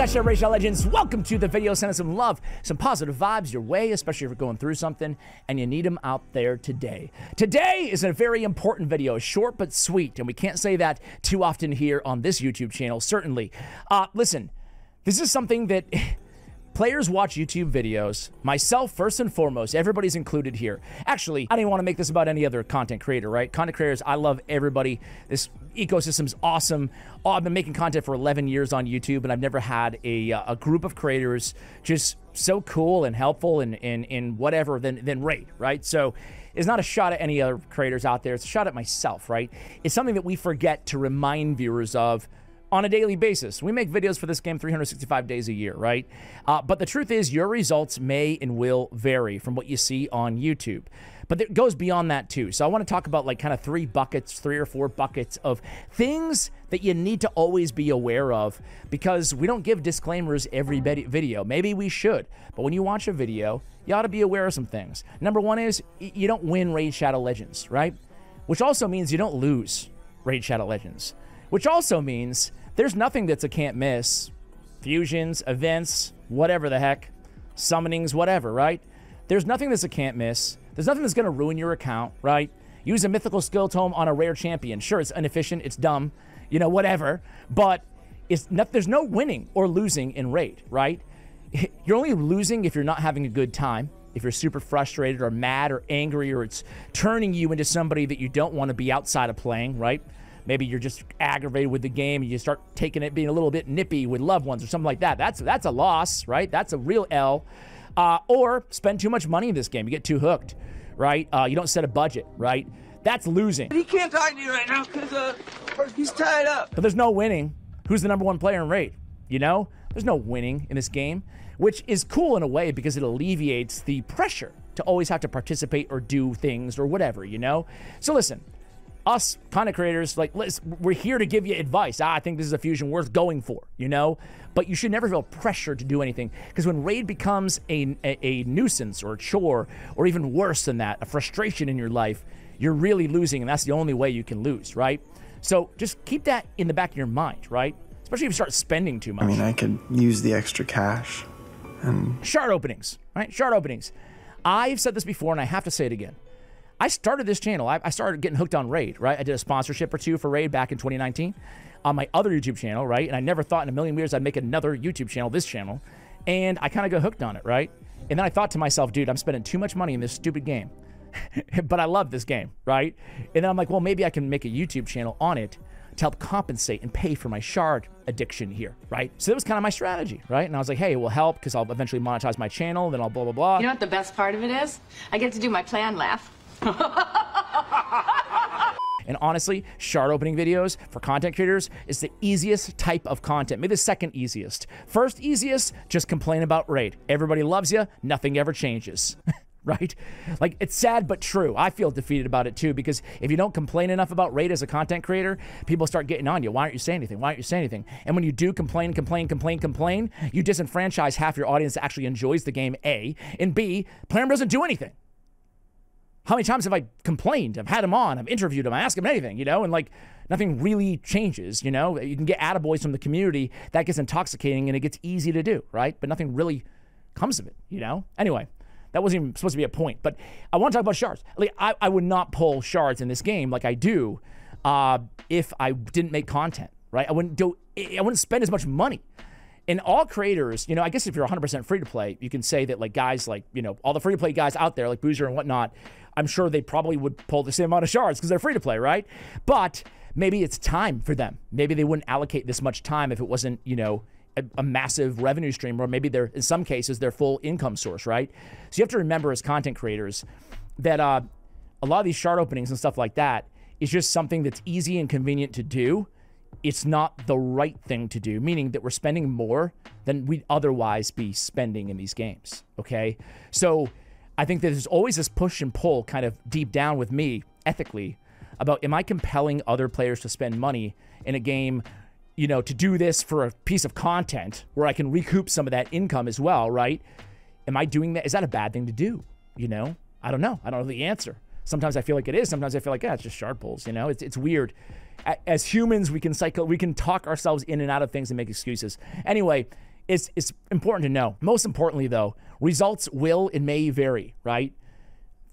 Hashtag Racial Legends. Welcome to the video. Send us some love, some positive vibes your way, especially if you're going through something and you need them out there today. Today is a very important video, short but sweet, and we can't say that too often here on this YouTube channel, certainly. Listen, this is something that players watch YouTube videos, myself first and foremost, everybody's included here. Actually, I don't even want to make this about any other content creator, right? Content creators, I love everybody. This ecosystem's awesome. Oh, I've been making content for 11 years on YouTube, and I've never had a group of creators just so cool and helpful and in whatever than Raid, right? So it's not a shot at any other creators out there. It's a shot at myself, right? It's something that we forget to remind viewers of on a daily basis. We make videos for this game 365 days a year, right? But the truth is your results may and will vary from what you see on YouTube. But it goes beyond that too. So I want to talk about like kind of three or four buckets of things that you need to always be aware of, because we don't give disclaimers every video. Maybe we should, but when you watch a video, you ought to be aware of some things. Number one is you don't win Raid Shadow Legends, right? Which also means you don't lose Raid Shadow Legends. Which also means there's nothing that's a can't miss. Fusions, events, whatever the heck, summonings, whatever, right? There's nothing that's a can't miss. There's nothing that's going to ruin your account, right? Use a mythical skill tome on a rare champion. Sure, it's inefficient, it's dumb, you know, whatever. But there's no winning or losing in Raid, right? You're only losing if you're not having a good time, if you're super frustrated or mad or angry, or it's turning you into somebody that you don't want to be outside of playing, right? Maybe you're just aggravated with the game and you start taking it, being a little bit nippy with loved ones or something like that. That's a loss, right? That's a real L. Or spend too much money in this game. You get too hooked, right? You don't set a budget, right? That's losing. He can't talk to you right now because he's tied up. But there's no winning. Who's the #1 player in Raid? You know? There's no winning in this game, which is cool in a way because it alleviates the pressure to always have to participate or do things or whatever, you know? So listen. Us content creators, like, we're here to give you advice. I think this is a fusion worth going for, you know? But you should never feel pressure to do anything, because when Raid becomes a nuisance or a chore, or even worse than that, a frustration in your life, you're really losing, and that's the only way you can lose, right? So just keep that in the back of your mind, right? Especially if you start spending too much. I mean, I could use the extra cash and... Shard openings, right? Shard openings. I've said this before, and I have to say it again. I started this channel. I started getting hooked on Raid, right? I did a sponsorship or two for Raid back in 2019 on my other YouTube channel, right? And I never thought in a million years I'd make another YouTube channel, this channel. And I kind of got hooked on it, right? And then I thought to myself, dude, I'm spending too much money in this stupid game. But I love this game, right? And then I'm like, well, maybe I can make a YouTube channel on it to help compensate and pay for my shard addiction here, right? So that was kind of my strategy, right? And I was like, hey, it will help because I'll eventually monetize my channel, then I'll blah, blah, blah. You know what the best part of it is? I get to do my plan laugh. And honestly, shard opening videos for content creators is the easiest type of content, maybe the second easiest. First easiest, just complain about Raid. Everybody loves you, nothing ever changes. Right? Like, it's sad but true. I feel defeated about it too, because if you don't complain enough about Raid as a content creator, people start getting on you. Why aren't you saying anything? Why aren't you saying anything? And when you do complain, you disenfranchise half your audience that actually enjoys the game, A, and B, player doesn't do anything. How many times have I complained? I've had him on, I've interviewed him, I ask him anything, you know, and like nothing really changes, you know? You can get attaboys from the community, that gets intoxicating and it gets easy to do, right? But nothing really comes of it, you know? Anyway, that wasn't even supposed to be a point, but I want to talk about shards. Like, I would not pull shards in this game like I do if I didn't make content, right? I wouldn't spend as much money. And all creators, you know, I guess if you're 100% free to play, you can say that like guys like, you know, all the free to play guys out there like Boozer and whatnot, I'm sure they probably would pull the same amount of shards because they're free to play, right? But maybe it's time for them. Maybe they wouldn't allocate this much time if it wasn't, you know, a massive revenue stream, or maybe they're, in some cases, their full income source, right? So you have to remember as content creators that a lot of these shard openings and stuff like that is just something that's easy and convenient to do. It's not the right thing to do, meaning that we're spending more than we'd otherwise be spending in these games, okay? So I think that there's always this push and pull kind of deep down with me, ethically, about am I compelling other players to spend money in a game, you know, to do this for a piece of content where I can recoup some of that income as well, right? Am I doing that? Is that a bad thing to do, you know? I don't know. I don't know the answer. Sometimes I feel like it is. Sometimes I feel like, yeah, it's just shard pulls, you know? It's weird. As humans, we can talk ourselves in and out of things and make excuses. Anyway, it's important to know. Most importantly, though, results will and may vary, right?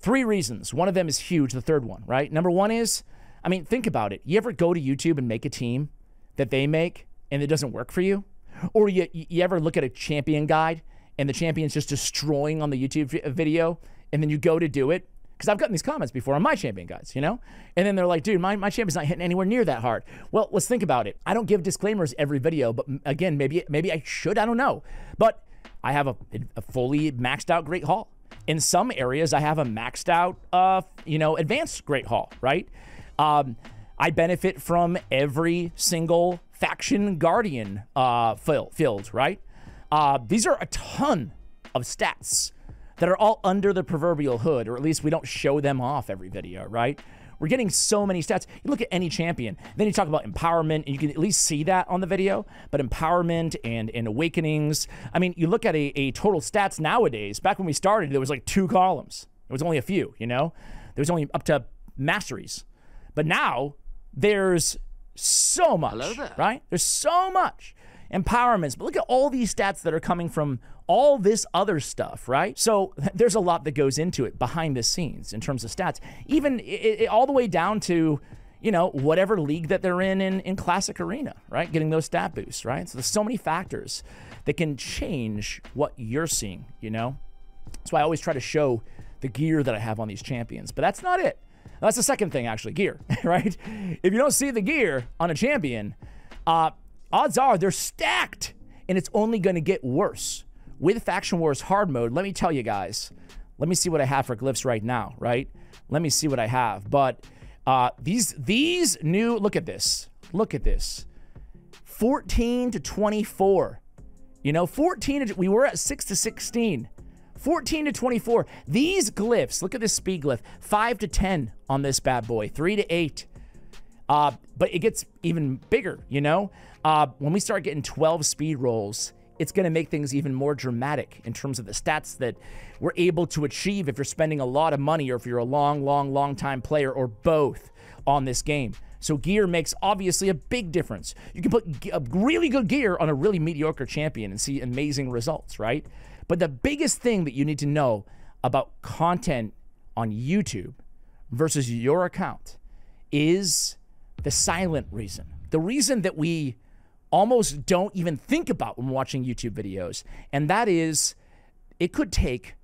3 reasons. One of them is huge, the third one, right? Number one is, I mean, think about it. You ever go to YouTube and make a team that they make and it doesn't work for you? Or you ever look at a champion guide and the champion's just destroying on the YouTube video, and then you go to do it? Because I've gotten these comments before on my champion guides, you know? And then they're like, dude, my champion's not hitting anywhere near that hard. Well, let's think about it. I don't give disclaimers every video, but again, maybe I should, I don't know. But I have a fully maxed out Great Hall. In some areas, I have a maxed out, advanced Great Hall, right? I benefit from every single faction guardian field, right? These are a ton of stats that are all under the proverbial hood, or at least we don't show them off every video, right? We're getting so many stats. You look at any champion, then you talk about empowerment, and you can at least see that on the video, but empowerment and awakenings. I mean, you look at a total stats nowadays. Back when we started, there was like 2 columns. There was only a few, you know? There was only up to masteries. But now, there's so much, right? There's so much empowerments. But look at all these stats that are coming from all this other stuff, right? So there's a lot that goes into it behind the scenes in terms of stats, even all the way down to, you know, whatever league that they're in Classic Arena, right? Getting those stat boosts, right? So there's so many factors that can change what you're seeing, you know? That's why I always try to show the gear that I have on these champions, but that's not it. That's the second thing, actually, gear, right? If you don't see the gear on a champion, odds are they're stacked, and it's only going to get worse. With Faction Wars hard mode, let me tell you guys, let me see what I have for glyphs right now, right? Let me see what I have. But these new, look at this. Look at this. 14 to 24. You know, 14, we were at 6 to 16. 14 to 24. These glyphs, look at this speed glyph. 5 to 10 on this bad boy. 3 to 8. But it gets even bigger, you know? When we start getting 12 speed rolls, it's going to make things even more dramatic in terms of the stats that we're able to achieve if you're spending a lot of money or if you're a long time player or both on this game. So gear makes obviously a big difference. You can put a really good gear on a really mediocre champion and see amazing results, right? But the biggest thing that you need to know about content on YouTube versus your account is the silent reason. The reason that we almost don't even think about when watching YouTube videos. And that is, it could take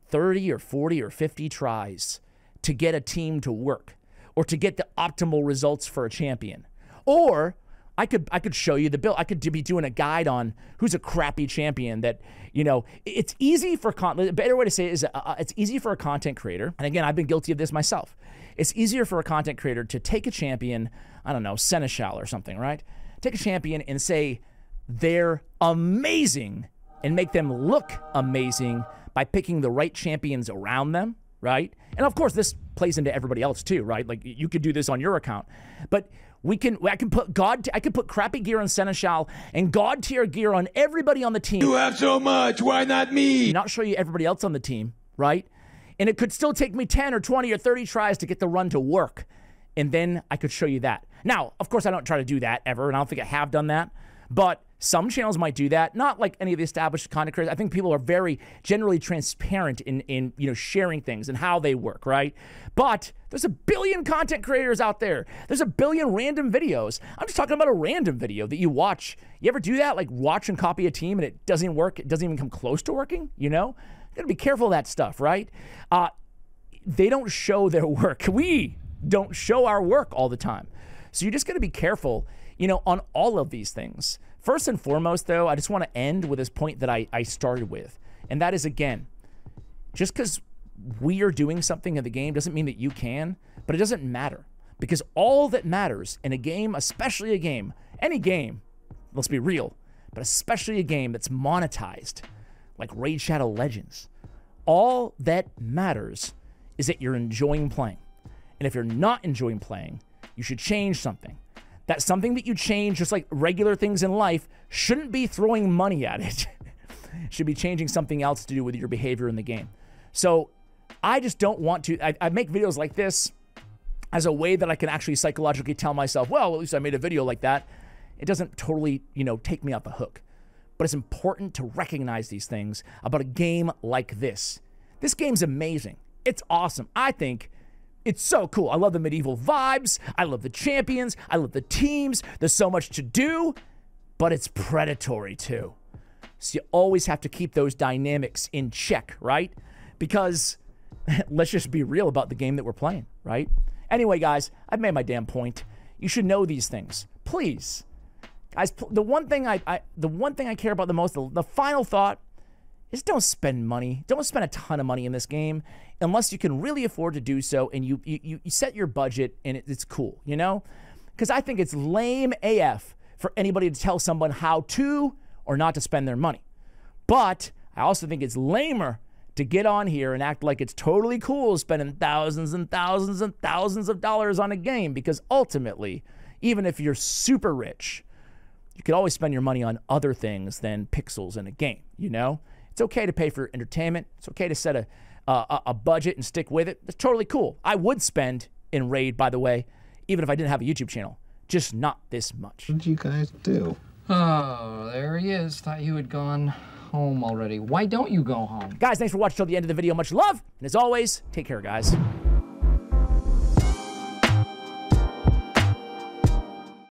30 or 40 or 50 tries to get a team to work or to get the optimal results for a champion. Or I could show you the build. I could be doing a guide on who's a crappy champion that, you know, it's easy for, a better way to say it is it's easy for a content creator. And again, I've been guilty of this myself. It's easier for a content creator to take a champion, I don't know, Seneschal or something, right? Take a champion and say they're amazing and make them look amazing by picking the right champions around them, right? And of course, this plays into everybody else too, right? Like you could do this on your account, but I can put crappy gear on Seneschal and God tier gear on everybody on the team. You have so much, why not me? Not show you everybody else on the team, right? And it could still take me 10 or 20 or 30 tries to get the run to work. And then I could show you that. Now, of course, I don't try to do that ever, and I don't think I have done that. But some channels might do that. Not like any of the established content creators. I think people are very generally transparent in sharing things and how they work, right? But there's a billion content creators out there. There's a billion random videos. I'm just talking about a random video that you watch. You ever do that? Like watch and copy a team and it doesn't work? It doesn't even come close to working, you know? You gotta be careful of that stuff, right? They don't show their work. We don't show our work all the time. So you just got to be careful, you know, on all of these things. First and foremost, though, I just want to end with this point that I started with. And that is, again, just because we are doing something in the game doesn't mean that you can, but it doesn't matter. Because all that matters in a game, especially a game, any game, let's be real, but especially a game that's monetized, like Raid Shadow Legends, all that matters is that you're enjoying playing. And if you're not enjoying playing, you should change something. That something that you change, just like regular things in life, shouldn't be throwing money at it. Should be changing something else to do with your behavior in the game. So I just don't want to, I make videos like this as a way that I can actually psychologically tell myself, well, at least I made a video like that. It doesn't totally, take me off the hook. but it's important to recognize these things about a game like this. This game's amazing. It's awesome. I think it's so cool. I love the medieval vibes. I love the champions. I love the teams. There's so much to do, but it's predatory too. So you always have to keep those dynamics in check, right? Because let's just be real about the game that we're playing, right? Anyway, guys, I've made my damn point. You should know these things. Please. Guys, the one thing I care about the most, the final thought, is don't spend money. Don't spend a ton of money in this game unless you can really afford to do so and you set your budget and it's cool, you know? Because I think it's lame AF for anybody to tell someone how to or not to spend their money. But I also think it's lamer to get on here and act like it's totally cool spending thousands and thousands and thousands of dollars on a game, because ultimately, even if you're super rich, you could always spend your money on other things than pixels in a game, you know? It's okay to pay for entertainment. It's okay to set a budget and stick with it. It's totally cool. I would spend in Raid, by the way, even if I didn't have a YouTube channel. Just not this much. What did you guys do? Oh, there he is. Thought you had gone home already. Why don't you go home? Guys, thanks for watching till the end of the video. Much love. And as always, take care, guys.